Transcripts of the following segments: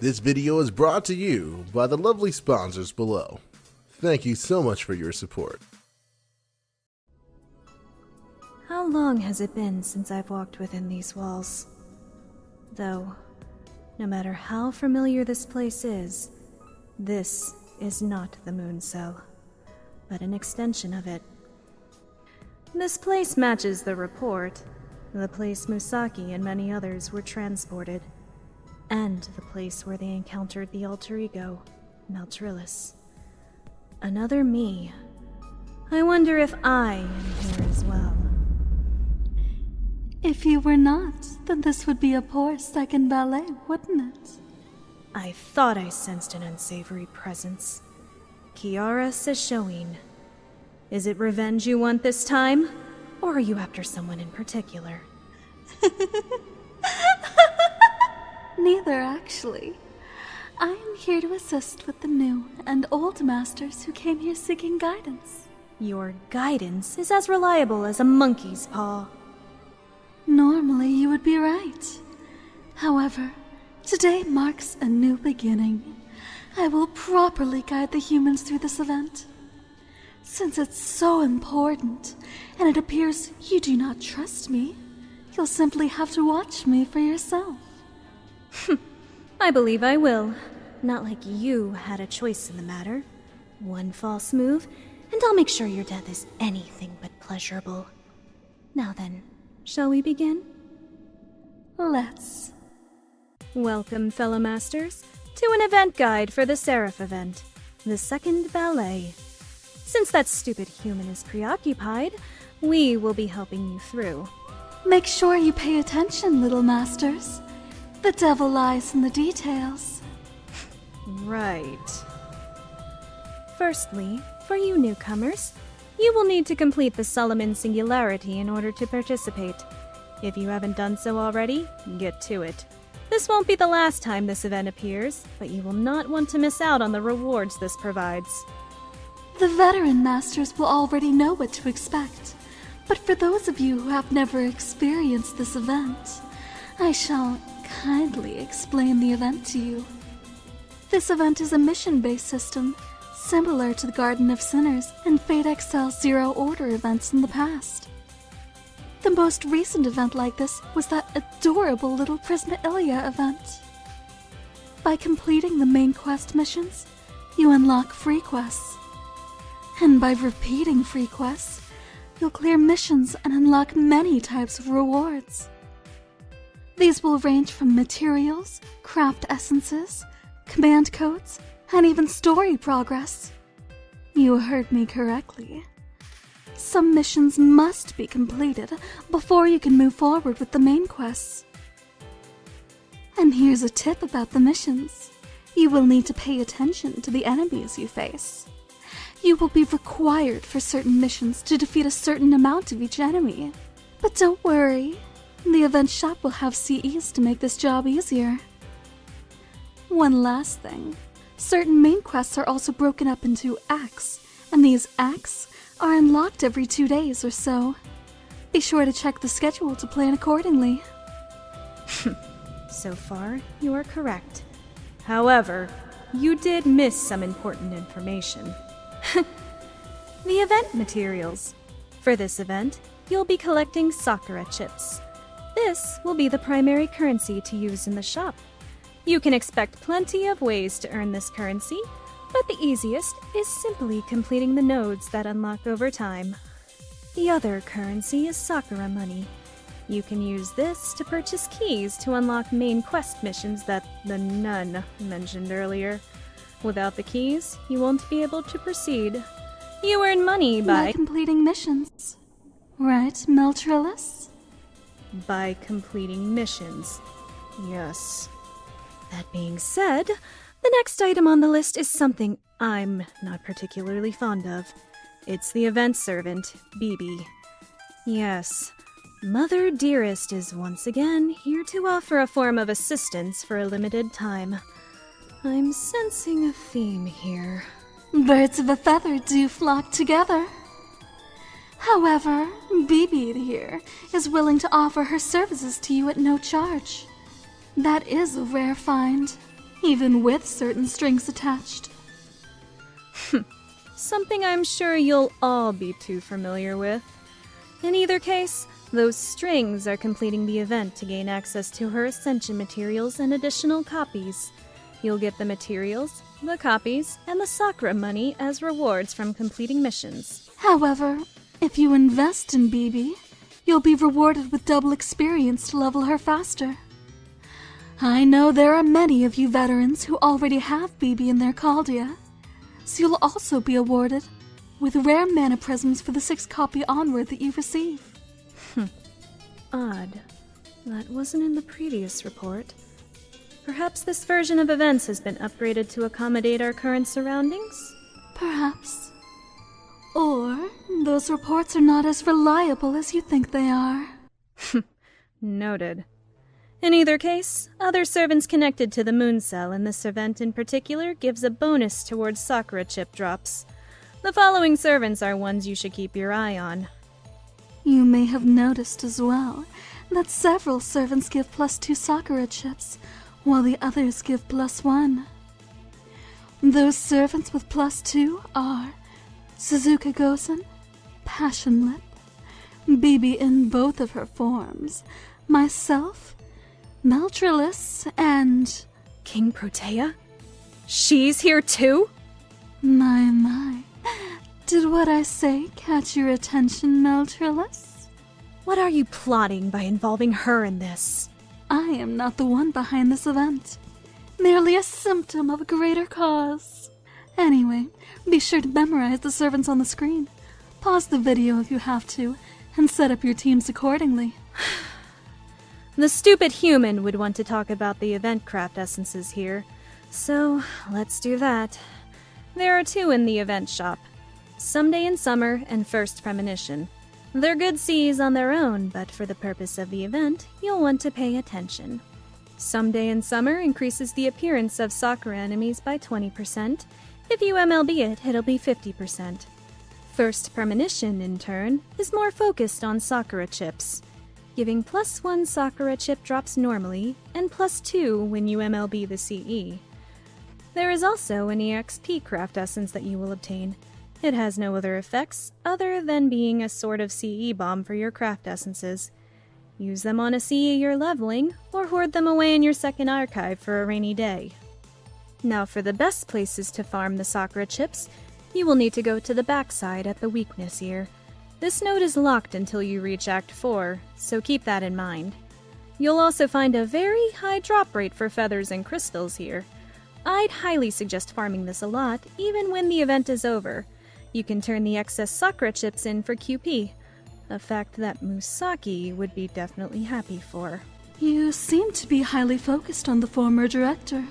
This video is brought to you by the lovely sponsors below. Thank you so much for your support. How long has it been since I've walked within these walls? Though, no matter how familiar this place is, this is not the moon cell, but an extension of it. This place matches the report, the place Musaki and many others were transported, and the place where they encountered the alter ego, Meltryllis. Another me. I wonder if I am here as well. If you were not, then this would be a poor second ballet, wouldn't it? I thought I sensed an unsavory presence. Kiara says showing. Is it revenge you want this time? Or are you after someone in particular? Neither, actually. I am here to assist with the new and old masters who came here seeking guidance. Your guidance is as reliable as a monkey's paw. Normally, you would be right. However, today marks a new beginning. I will properly guide the humans through this event. Since it's so important, and it appears you do not trust me, you'll simply have to watch me for yourself. I believe I will. Not like you had a choice in the matter. One false move, and I'll make sure your death is anything but pleasurable. Now then, shall we begin? Let's. Welcome, fellow masters, to an event guide for the Seraph Event, the second ballet. Since that stupid human is preoccupied, we will be helping you through. Make sure you pay attention, little masters. The devil lies in the details. Right. Firstly, for you newcomers, you will need to complete the Sub-Singularity in order to participate. If you haven't done so already, get to it. This won't be the last time this event appears, but you will not want to miss out on the rewards this provides. The veteran masters will already know what to expect, but for those of you who have never experienced this event, I shall kindly explain the event to you. This event is a mission-based system, similar to the Garden of Sinners and Fate XL Zero Order events in the past. The most recent event like this was that adorable little Prisma event. By completing the main quest missions, you unlock free quests. And by repeating free quests, you'll clear missions and unlock many types of rewards. These will range from materials, craft essences, command codes, and even story progress. You heard me correctly. Some missions must be completed before you can move forward with the main quests. And here's a tip about the missions. You will need to pay attention to the enemies you face. You will be required for certain missions to defeat a certain amount of each enemy. But don't worry, the event shop will have CEs to make this job easier. One last thing, certain main quests are also broken up into acts, and these acts are unlocked every 2 days or so. Be sure to check the schedule to plan accordingly. So far, you are correct. However, you did miss some important information. The event materials. For this event, you'll be collecting Sakura chips. This will be the primary currency to use in the shop. You can expect plenty of ways to earn this currency, but the easiest is simply completing the nodes that unlock over time. The other currency is Sakura money. You can use this to purchase keys to unlock main quest missions that the nun mentioned earlier. Without the keys, you won't be able to proceed. You earn money by completing missions. Right, Meltryllis? By completing missions. Yes. That being said, the next item on the list is something I'm not particularly fond of. It's the event servant, Bibi. Yes, Mother Dearest is once again here to offer a form of assistance for a limited time. I'm sensing a theme here. Birds of a feather do flock together. However, Bibi here is willing to offer her services to you at no charge. That is a rare find. even with certain strings attached. Something I'm sure you'll all be too familiar with. In either case, those strings are completing the event to gain access to her Ascension materials and additional copies. You'll get the materials, the copies, and the Sakura money as rewards from completing missions. However, if you invest in BB, you'll be rewarded with double experience to level her faster. I know there are many of you veterans who already have BB in their Chaldea, so you'll also be awarded with rare mana prisms for the 6th copy onward that you receive. Odd. That wasn't in the previous report. Perhaps this version of events has been upgraded to accommodate our current surroundings? Perhaps. Or those reports are not as reliable as you think they are. Noted. In either case, other servants connected to the Moon Cell in this event in particular gives a bonus towards Sakura chip drops. The following servants are ones you should keep your eye on. You may have noticed as well that several servants give +2 Sakura chips, while the others give +1. Those servants with +2 are Suzuka Gosen, Passion Lip, BB in both of her forms, myself, Meltryllis, and... King Protea? She's here too? My. Did what I say catch your attention, Meltryllis? What are you plotting by involving her in this? I am not the one behind this event. Merely a symptom of a greater cause. Anyway, be sure to memorize the servants on the screen. Pause the video if you have to, and set up your teams accordingly. The stupid human would want to talk about the event craft essences here, so let's do that. There are 2 in the event shop. Someday in Summer and First Premonition. They're good Cs on their own, but for the purpose of the event, you'll want to pay attention. Someday in Summer increases the appearance of Sakura enemies by 20%. If you MLB it, it'll be 50%. First Premonition, in turn, is more focused on Sakura chips, giving +1 Sakura chip drops normally, and +2 when you MLB the CE. There is also an EXP craft essence that you will obtain. It has no other effects, other than being a sort of CE bomb for your craft essences. Use them on a CE you're leveling, or hoard them away in your second archive for a rainy day. Now for the best places to farm the Sakura chips, you will need to go to the backside at the weakness here. This node is locked until you reach Act 4, so keep that in mind. You'll also find a very high drop rate for feathers and crystals here. I'd highly suggest farming this a lot, even when the event is over. You can turn the excess Sakura chips in for QP, a fact that Musaki would be definitely happy for. You seem to be highly focused on the former director.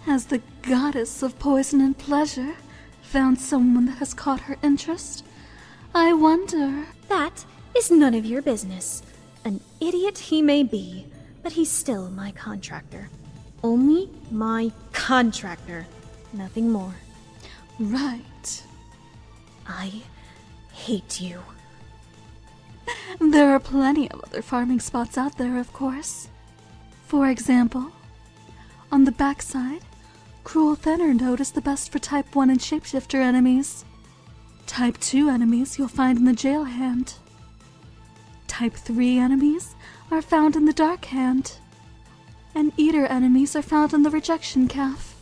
Has the goddess of poison and pleasure found someone that has caught her interest? I wonder... That is none of your business. An idiot he may be, but he's still my contractor. Only my contractor. Nothing more. Right. I hate you. There are plenty of other farming spots out there, of course. For example, on the backside, Cruel Thinner Node is the best for Type 1 and Shapeshifter enemies. Type 2 enemies you'll find in the Jail Hand. Type 3 enemies are found in the Dark Hand. And Eater enemies are found in the Rejection Calf.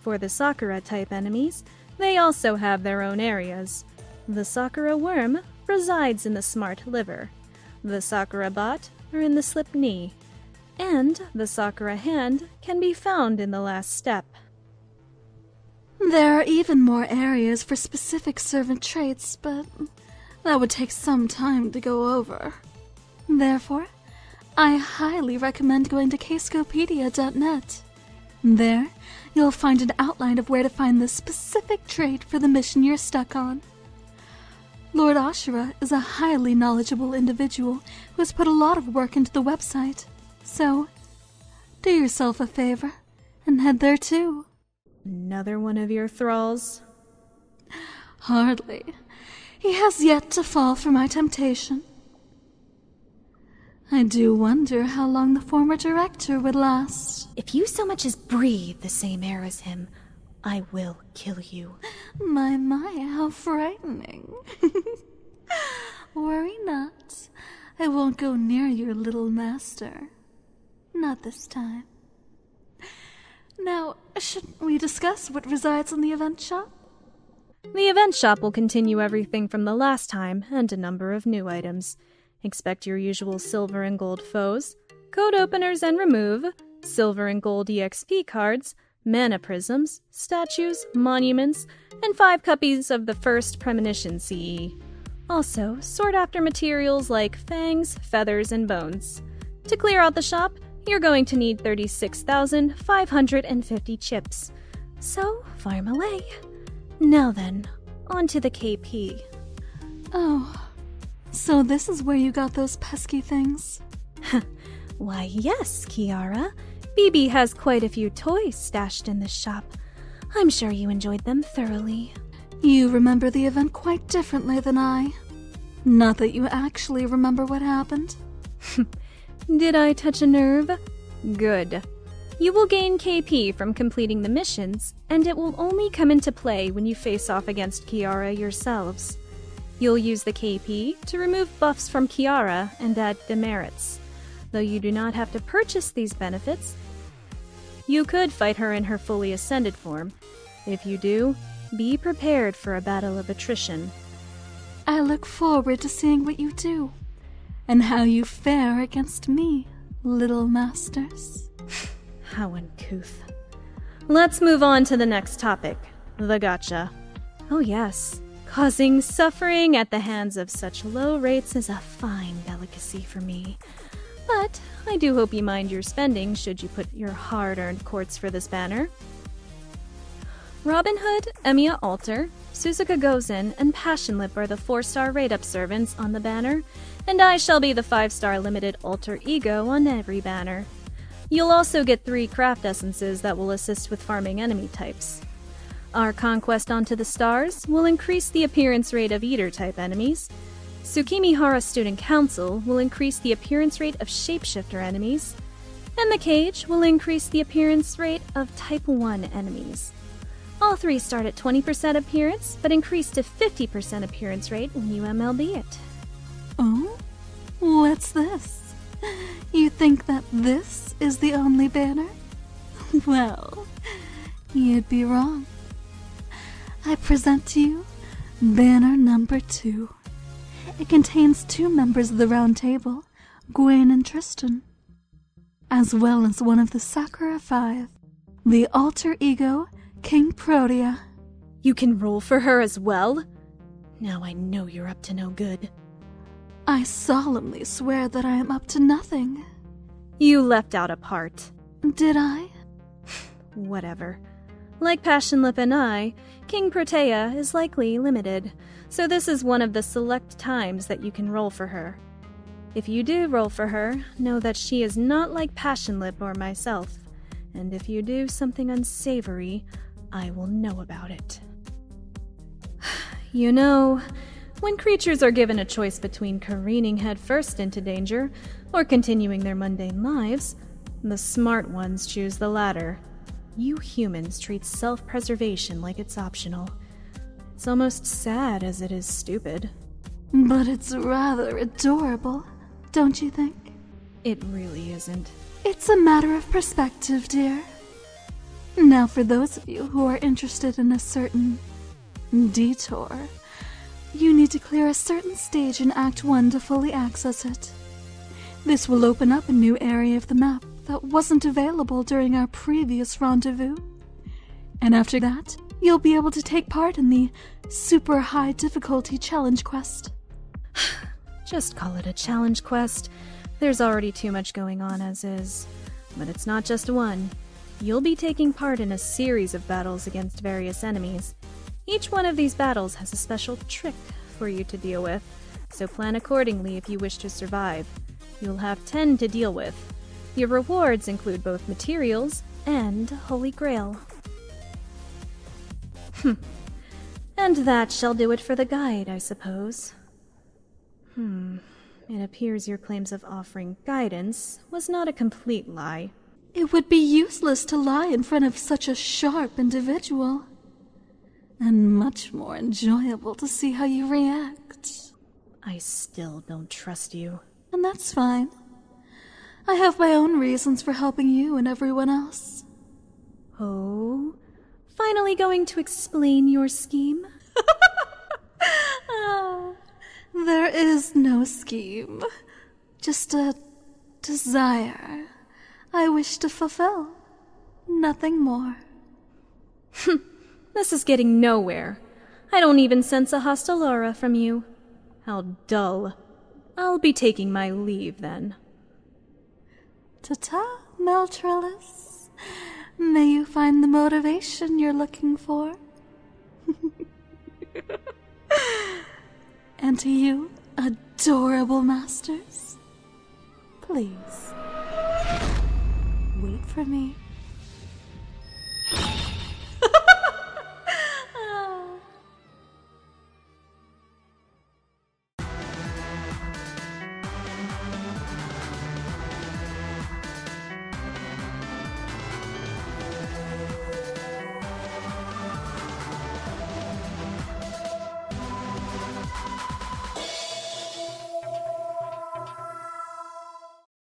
For the Sakura type enemies, they also have their own areas. The Sakura Worm resides in the Smart Liver. The Sakura Bot are in the Slip Knee. And the Sakura Hand can be found in the Last Step. There are even more areas for specific servant traits, but that would take some time to go over. Therefore, I highly recommend going to Casecopedia.net. There, you'll find an outline of where to find the specific trait for the mission you're stuck on. Lord Ashura is a highly knowledgeable individual who has put a lot of work into the website. So, do yourself a favor and head there too. Another one of your thralls? Hardly. He has yet to fall for my temptation. I do wonder how long the former director would last. If you so much as breathe the same air as him, I will kill you. My, how frightening. Worry not. I won't go near your little master. Not this time. Now, shouldn't we discuss what resides in the event shop? The event shop will continue everything from the last time and a number of new items. Expect your usual silver and gold foes, code openers and remove, silver and gold EXP cards, mana prisms, statues, monuments, and 5 copies of the first premonition CE. Also, sought after materials like fangs, feathers, and bones. To clear out the shop, you're going to need 36,550 chips. So, farm away. Now then, on to the KP. Oh, so this is where you got those pesky things? Why, yes, Kiara. BB has quite a few toys stashed in this shop. I'm sure you enjoyed them thoroughly. You remember the event quite differently than I. Not that you actually remember what happened. Did I touch a nerve? Good. You will gain KP from completing the missions, and it will only come into play when you face off against Kiara yourselves. You'll use the KP to remove buffs from Kiara and add demerits. Though you do not have to purchase these benefits, you could fight her in her fully ascended form. If you do, be prepared for a battle of attrition. I look forward to seeing what you do, and how you fare against me, little masters. How uncouth. Let's move on to the next topic, the gacha. Oh yes, causing suffering at the hands of such low rates is a fine delicacy for me. But I do hope you mind your spending should you put your hard-earned quartz for this banner. Robin Hood, Emiya Alter, Suzuka Gozen, and Passionlip are the 4-star rate-up servants on the banner, and I shall be the 5-star limited alter ego on every banner. You'll also get 3 craft essences that will assist with farming enemy types. Our conquest onto the stars will increase the appearance rate of Eater-type enemies. Tsukimihara Student Council will increase the appearance rate of shapeshifter enemies, and the Cage will increase the appearance rate of Type 1 enemies. All 3 start at 20% appearance, but increase to 50% appearance rate when you MLB it. Oh? What's this? You think that this is the only banner? Well, you'd be wrong. I present to you banner number 2. It contains 2 members of the Round Table, Gwen and Tristan, as well as one of the Sakura 5, the alter ego King Protea. You can roll for her as well? Now I know you're up to no good. I solemnly swear that I am up to nothing. You left out a part. Did I? Whatever. Like Passionlip and I, King Protea is likely limited, so this is one of the select times that you can roll for her. If you do roll for her, know that she is not like Passionlip or myself, and if you do something unsavory, I will know about it. You know, when creatures are given a choice between careening headfirst into danger or continuing their mundane lives, the smart ones choose the latter. You humans treat self-preservation like it's optional. It's almost sad as it is stupid. But it's rather adorable, don't you think? It really isn't. It's a matter of perspective, dear. Now for those of you who are interested in a certain detour, you need to clear a certain stage in Act 1 to fully access it. This will open up a new area of the map that wasn't available during our previous rendezvous. And after that, you'll be able to take part in the super high difficulty challenge quest. Just call it a challenge quest. There's already too much going on as is. But it's not just one. You'll be taking part in a series of battles against various enemies. Each one of these battles has a special trick for you to deal with, so plan accordingly if you wish to survive. You'll have 10 to deal with. Your rewards include both materials and Holy Grail. And that shall do it for the guide, I suppose. It appears your claims of offering guidance was not a complete lie. It would be useless to lie in front of such a sharp individual. And much more enjoyable to see how you react. I still don't trust you. And that's fine. I have my own reasons for helping you and everyone else. Oh? Finally going to explain your scheme? There is no scheme. Just a desire I wish to fulfill. Nothing more. This is getting nowhere. I don't even sense a hostile aura from you. How dull. I'll be taking my leave then. Ta-ta, Meltryllis. May you find the motivation you're looking for. And to you, adorable masters, please, wait for me.